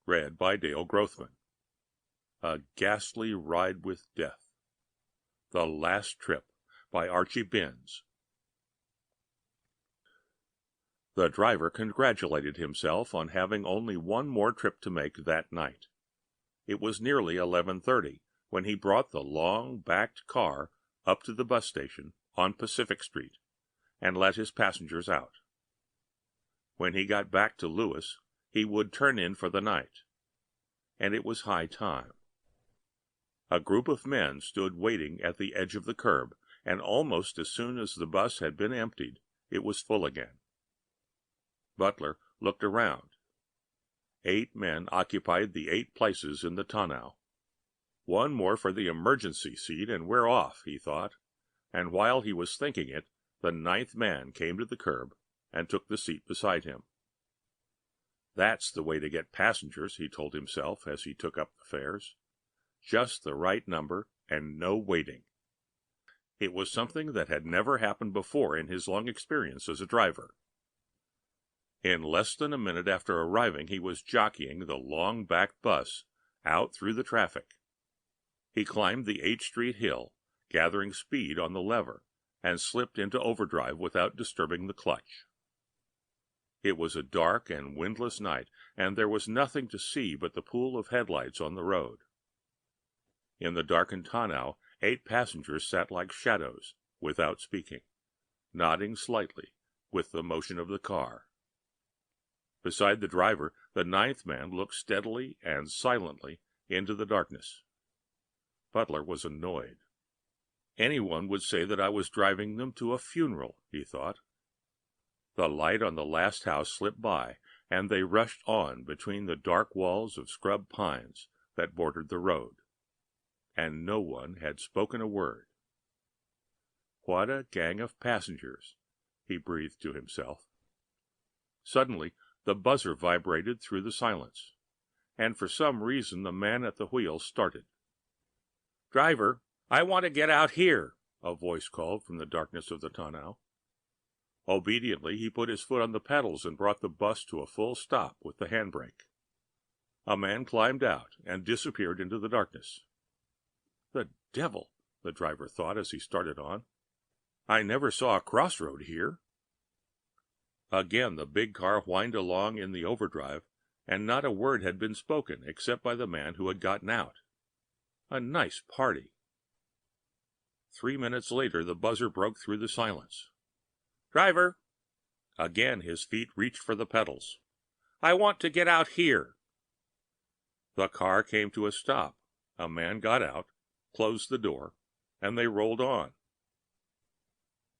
read by Dale Grothman. A Ghastly Ride with Death. The Last Trip by Archie Binns. The driver congratulated himself on having only one more trip to make that night. It was nearly 11:30 when he brought the long backed car up to the bus station on Pacific Street and let his passengers out. When he got back to Lewis, he would turn in for the night, and it was high time. A group of men stood waiting at the edge of the curb, and almost as soon as the bus had been emptied, it was full again. Butler looked around. 8 men occupied the 8 places in the tonneau. One more for the emergency seat and we're off, he thought, and while he was thinking it, the 9th man came to the curb and took the seat beside him. That's the way to get passengers, he told himself as he took up the fares. Just the right number and no waiting. It was something that had never happened before in his long experience as a driver. In less than a minute after arriving, he was jockeying the long back bus out through the traffic. He climbed the H Street hill, gathering speed on the lever, and slipped into overdrive without disturbing the clutch. It was a dark and windless night, and there was nothing to see but the pool of headlights on the road. In the darkened tonneau, 8 passengers sat like shadows, without speaking, nodding slightly with the motion of the car. Beside the driver, the 9th man looked steadily and silently into the darkness. Butler was annoyed. Anyone would say that I was driving them to a funeral, he thought. The light on the last house slipped by, and they rushed on between the dark walls of scrub pines that bordered the road. And no one had spoken a word. What a gang of passengers, he breathed to himself. Suddenly, the buzzer vibrated through the silence, and for some reason the man at the wheel started. "Driver, I want to get out here," a voice called from the darkness of the tonneau. Obediently, he put his foot on the pedals and brought the bus to a full stop with the handbrake. A man climbed out and disappeared into the darkness. The devil, the driver thought as he started on. I never saw a crossroad here. Again the big car whined along in the overdrive, and not a word had been spoken except by the man who had gotten out. A nice party. 3 minutes later the buzzer broke through the silence. "Driver!" Again his feet reached for the pedals. "I want to get out here." The car came to a stop. A man got out, closed the door, and they rolled on.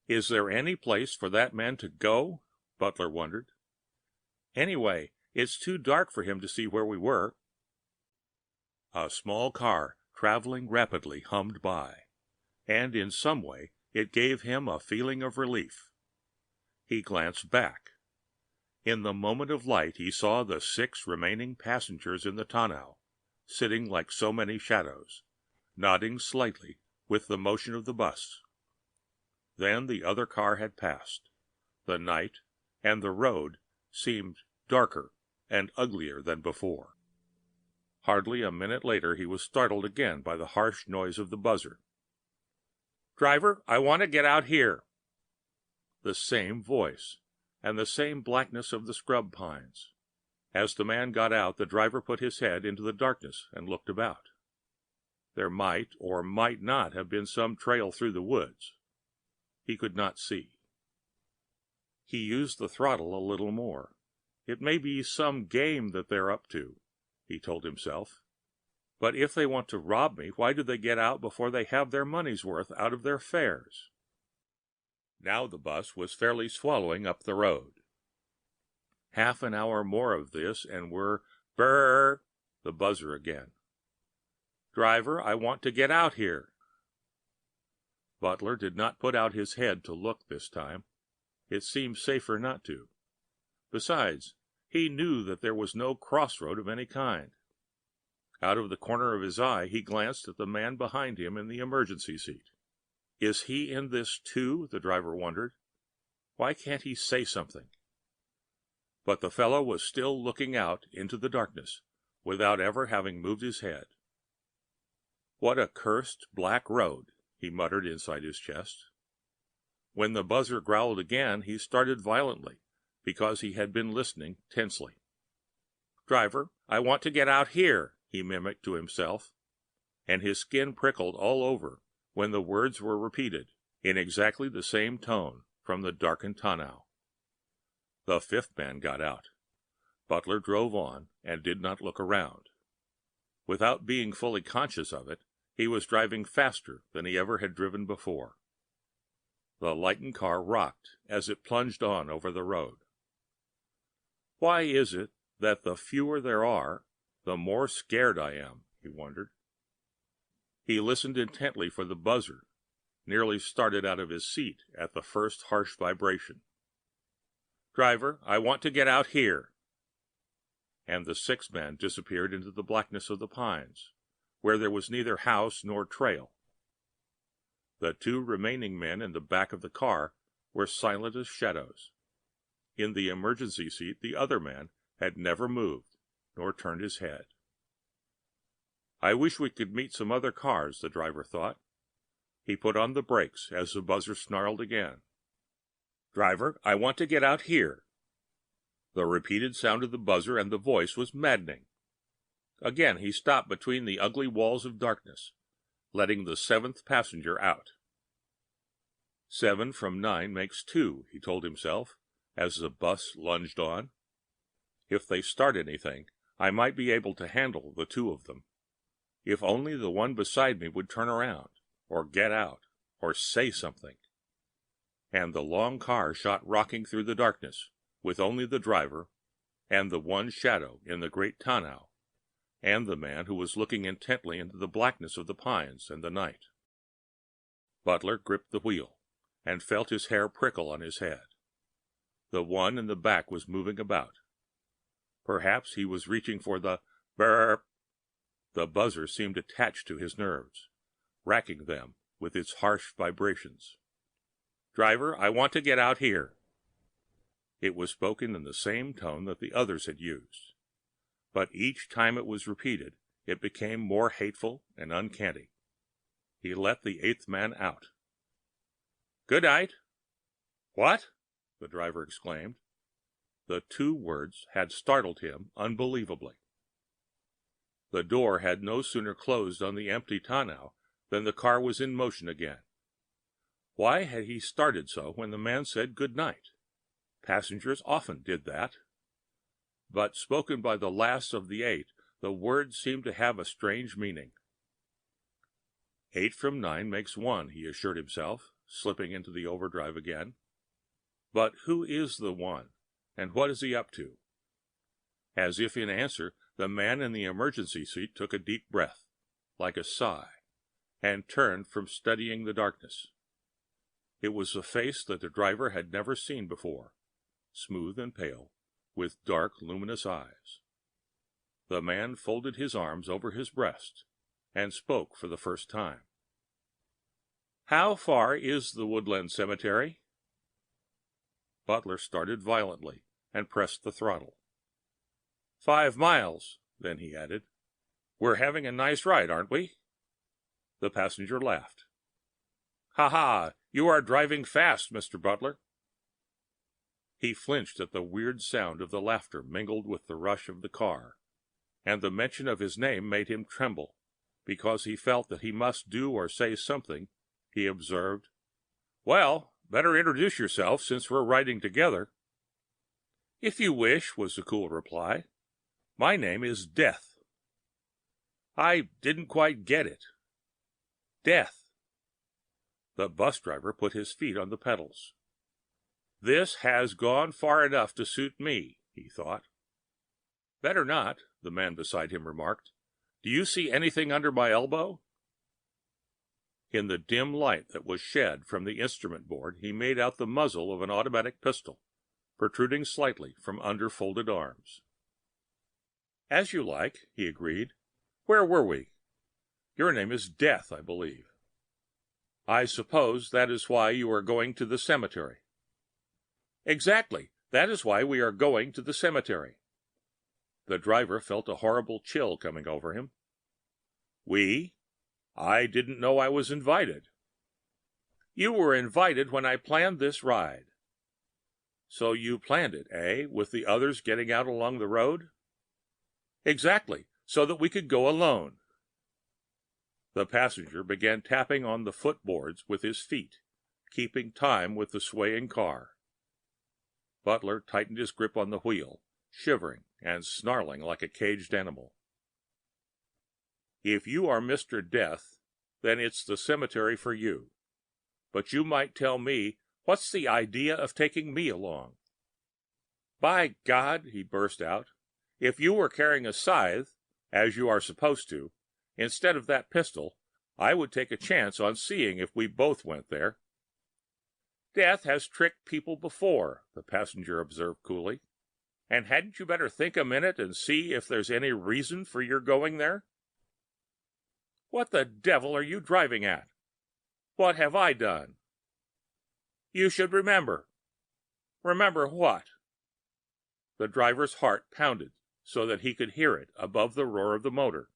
Is there any place for that man to go? Butler wondered. Anyway, it's too dark for him to see where we were. A small car, traveling rapidly, hummed by, and in some way it gave him a feeling of relief. He glanced back. In the moment of light he saw the 6 remaining passengers in the tonneau, sitting like so many shadows, nodding slightly with the motion of the bus. Then the other car had passed. The night and the road seemed darker and uglier than before. Hardly a minute later he was startled again by the harsh noise of the buzzer. "Driver, I want to get out here." The same voice, and the same blackness of the scrub pines. As the man got out, the driver put his head into the darkness and looked about. There might or might not have been some trail through the woods. He could not see. He used the throttle a little more. It may be some game that they're up to, he told himself. But if they want to rob me, why do they get out before they have their money's worth out of their fares? Now the bus was fairly swallowing up the road. Half an hour more of this and we're... Brrr! The buzzer again. "Driver, I want to get out here." Butler did not put out his head to look this time. It seemed safer not to. Besides, he knew that there was no crossroad of any kind. Out of the corner of his eye, he glanced at the man behind him in the emergency seat. Is he in this too? The driver wondered. Why can't he say something? But the fellow was still looking out into the darkness, without ever having moved his head. What a cursed black road, he muttered inside his chest. When the buzzer growled again, he started violently, because he had been listening tensely. "Driver, I want to get out here," he mimicked to himself, and his skin prickled all over when the words were repeated in exactly the same tone from the darkened tonneau. The fifth man got out. Butler drove on and did not look around. Without being fully conscious of it, he was driving faster than he ever had driven before. The lightened car rocked as it plunged on over the road. Why is it that the fewer there are, the more scared I am? He wondered. He listened intently for the buzzer, nearly started out of his seat at the first harsh vibration. "Driver, I want to get out here." And the sixth man disappeared into the blackness of the pines, where there was neither house nor trail. The two remaining men in the back of the car were silent as shadows. In the emergency seat, the other man had never moved, nor turned his head. I wish we could meet some other cars, the driver thought. He put on the brakes as the buzzer snarled again. "Driver, I want to get out here." The repeated sound of the buzzer and the voice was maddening. Again he stopped between the ugly walls of darkness, letting the seventh passenger out. 7 from 9 makes 2, he told himself, as the bus lunged on. If they start anything, I might be able to handle the two of them. If only the one beside me would turn around, or get out, or say something. And the long car shot rocking through the darkness, with only the driver, and the one shadow in the great tonneau, and the man who was looking intently into the blackness of the pines and the night. Butler gripped the wheel, and felt his hair prickle on his head. The one in the back was moving about. Perhaps he was reaching for the burp. The buzzer seemed attached to his nerves, racking them with its harsh vibrations. "Driver, I want to get out here." It was spoken in the same tone that the others had used, but each time it was repeated, it became more hateful and uncanny. He let the eighth man out. "Good night." "What?" the driver exclaimed. The two words had startled him unbelievably. The door had no sooner closed on the empty tonneau than the car was in motion again. Why had he started so when the man said good night? Passengers often did that. But spoken by the last of the 8, the words seemed to have a strange meaning. 8 from 9 makes 1, he assured himself, slipping into the overdrive again. But who is the one, and what is he up to? As if in answer, the man in the emergency seat took a deep breath, like a sigh, and turned from studying the darkness. It was a face that the driver had never seen before, smooth and pale, with dark, luminous eyes. The man folded his arms over his breast and spoke for the first time. "How far is the woodland cemetery?" Butler started violently and pressed the throttle. 5 miles, then he added. "We're having a nice ride, aren't we?" The passenger laughed. "Ha ha! You are driving fast, Mr. Butler." He flinched at the weird sound of the laughter mingled with the rush of the car, and the mention of his name made him tremble, because he felt that he must do or say something. He observed, "Well, better introduce yourself, since we're riding together." "If you wish," was the cool reply. "My name is Death." "I didn't quite get it." "Death." The bus driver put his feet on the pedals. "This has gone far enough to suit me," he thought. "Better not," the man beside him remarked. "Do you see anything under my elbow?" In the dim light that was shed from the instrument board, he made out the muzzle of an automatic pistol, protruding slightly from under folded arms. "As you like," he agreed. "Where were we? Your name is Death, I believe. I suppose that is why you are going to the cemetery." "Exactly. That is why we are going to the cemetery." The driver felt a horrible chill coming over him. We? I didn't know I was invited. You were invited when I planned this ride. So you planned it, eh, with the others getting out along the road? Exactly, so that we could go alone. The passenger began tapping on the footboards with his feet, keeping time with the swaying car. Butler tightened his grip on the wheel, shivering and snarling like a caged animal. If you are Mr. Death, then it's the cemetery for you. But you might tell me, what's the idea of taking me along? By God, he burst out, if you were carrying a scythe, as you are supposed to, instead of that pistol, I would take a chance on seeing if we both went there. Death has tricked people before, the passenger observed coolly. And hadn't you better think a minute and see if there's any reason for your going there? What the devil are you driving at? What have I done? You should remember. Remember what? The driver's heart pounded so that he could hear it above the roar of the motor,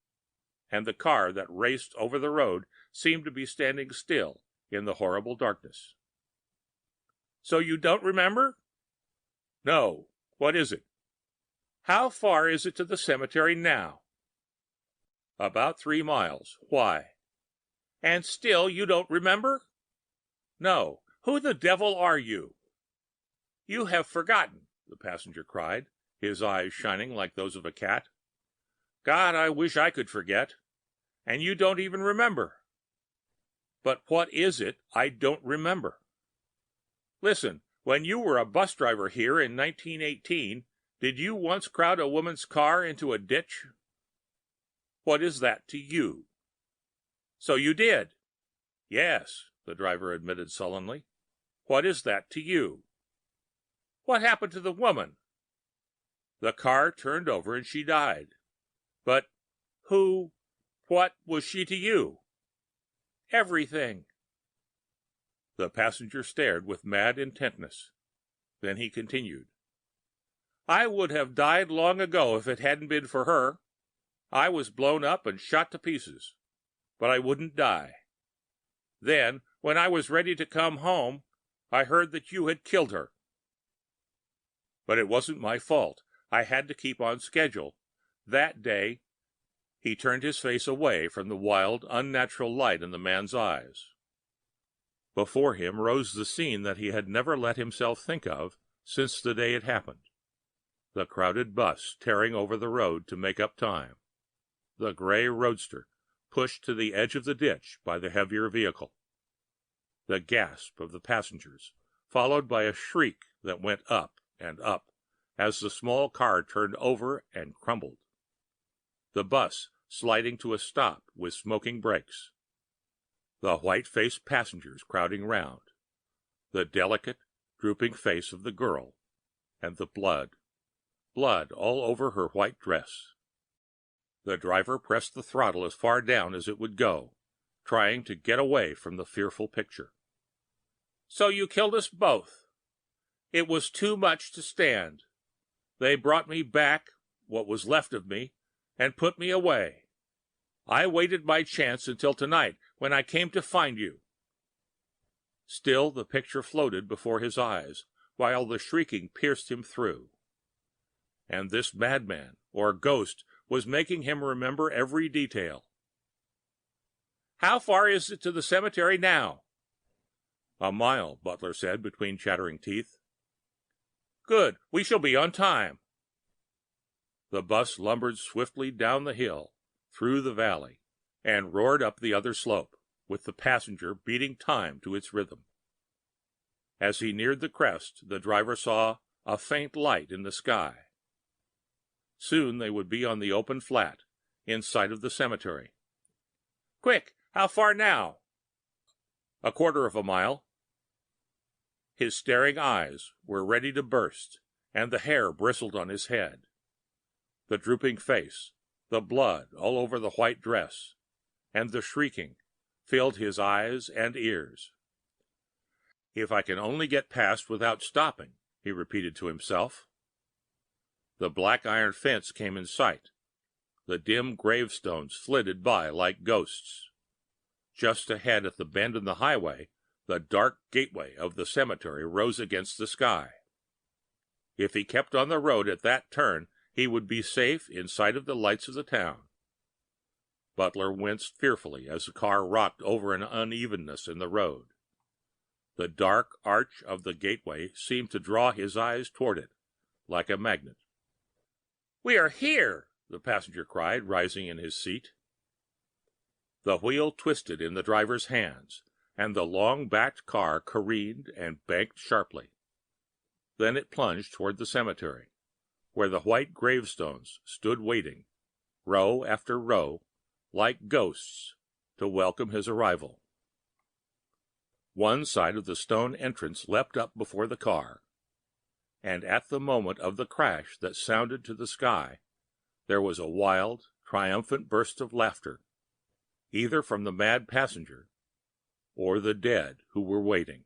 and the car that raced over the road seemed to be standing still in the horrible darkness. So you don't remember? No. What is it? How far is it to the cemetery now? About 3 miles. Why? And still you don't remember? No. Who the devil are you? You have forgotten, the passenger cried, his eyes shining like those of a cat. God, I wish I could forget. And you don't even remember. But what is it I don't remember? Listen, when you were a bus driver here in 1918, did you once crowd a woman's car into a ditch? What is that to you? So you did. Yes, the driver admitted sullenly. What is that to you? What happened to the woman? The car turned over and she died. But what was she to you? Everything. The passenger stared with mad intentness. Then he continued. I would have died long ago if it hadn't been for her. I was blown up and shot to pieces, but I wouldn't die. Then, when I was ready to come home, I heard that you had killed her. But it wasn't my fault. I had to keep on schedule. That day, he turned his face away from the wild, unnatural light in the man's eyes. Before him rose the scene that he had never let himself think of since the day it happened. The crowded bus tearing over the road to make up time. The gray roadster pushed to the edge of the ditch by the heavier vehicle. The gasp of the passengers, followed by a shriek that went up and up as the small car turned over and crumbled. The bus sliding to a stop with smoking brakes. The white-faced passengers crowding round, the delicate, drooping face of the girl, and the blood all over her white dress. The driver pressed the throttle as far down as it would go, trying to get away from the fearful picture. So you killed us both. It was too much to stand. They brought me back, what was left of me, and put me away. I waited my chance until tonight, when I came to find you. Still the picture floated before his eyes, while the shrieking pierced him through. And this madman, or ghost, was making him remember every detail. How far is it to the cemetery now? A mile, Butler said between chattering teeth. Good, we shall be on time. The bus lumbered swiftly down the hill, through the valley, and roared up the other slope, with the passenger beating time to its rhythm. As he neared the crest, the driver saw a faint light in the sky. Soon they would be on the open flat, in sight of the cemetery. Quick, how far now? 1/4 of a mile. His staring eyes were ready to burst, and the hair bristled on his head. The drooping face, the blood all over the white dress, and the shrieking filled his eyes and ears. If I can only get past without stopping, he repeated to himself. The black iron fence came in sight. The dim gravestones flitted by like ghosts. Just ahead at the bend in the highway, the dark gateway of the cemetery rose against the sky. If he kept on the road at that turn, he would be safe in sight of the lights of the town. Butler winced fearfully as the car rocked over an unevenness in the road. The dark arch of the gateway seemed to draw his eyes toward it, like a magnet. "We are here!" the passenger cried, rising in his seat. The wheel twisted in the driver's hands, and the long-backed car careened and banked sharply. Then it plunged toward the cemetery, where the white gravestones stood waiting, row after row, like ghosts, to welcome his arrival. One side of the stone entrance leapt up before the car, and at the moment of the crash that sounded to the sky, there was a wild, triumphant burst of laughter, either from the mad passenger or the dead who were waiting.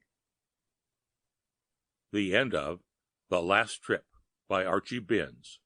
The end of The Last Trip by Archie Binns.